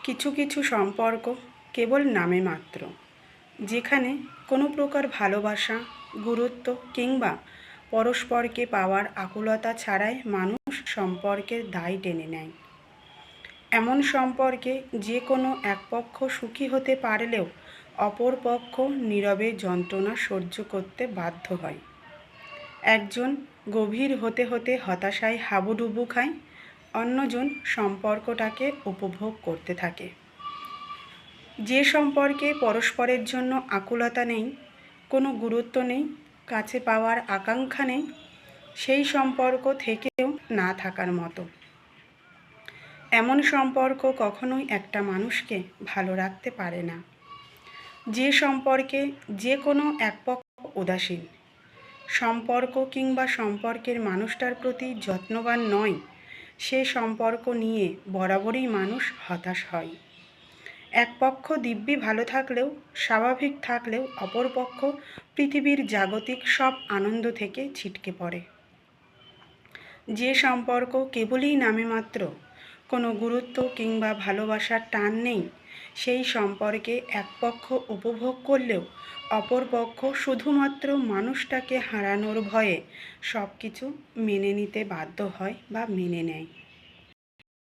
কিছু কিছু সম্পর্ক কেবল নামে মাত্র, যেখানে কোনো প্রকার ভালোবাসা, গুরুত্ব কিংবা পরস্পরকে পাওয়ার আকুলতা ছাড়াই মানুষ সম্পর্কের দায় টেনে নেয়। এমন সম্পর্কে যে কোনো এক পক্ষ সুখী হতে পারলেও অপর পক্ষ নীরবে যন্ত্রণা সহ্য করতে বাধ্য হয়। একজন গভীর হতে হতে হতাশায় হাবুডুবু খায়, অন্যজন সম্পর্কটাকে উপভোগ করতে থাকে। যে সম্পর্কে পরস্পরের জন্য আকুলতা নেই, কোনো গুরুত্ব নেই, কাছে পাওয়ার আকাঙ্ক্ষা নেই, সেই সম্পর্ক থেকেও না থাকার মতো। এমন সম্পর্ক কখনোই একটা মানুষকে ভালো রাখতে পারে না। যে সম্পর্কে যে কোনো এক পক্ষ উদাসীন, সম্পর্ক কিংবা সম্পর্কের মানুষটার প্রতি যত্নবান নয়, সে সম্পর্ক নিয়ে বরাবরই মানুষ হতাশ হয়। এক পক্ষ দিব্যি ভালো থাকলেও, স্বাভাবিক থাকলেও অপর পক্ষ পৃথিবীর জাগতিক সব আনন্দ থেকে ছিটকে পড়ে। যে সম্পর্ক কেবলই নামে মাত্র, কোনো গুরুত্ব কিংবা ভালোবাসার টান নেই, সেই সম্পর্কে এক পক্ষ উপভোগ করলেও অপর পক্ষ শুধুমাত্র মানুষটাকে হারানোর ভয়ে সব কিছু মেনে নিতে বাধ্য হয় বা মেনে নেয়।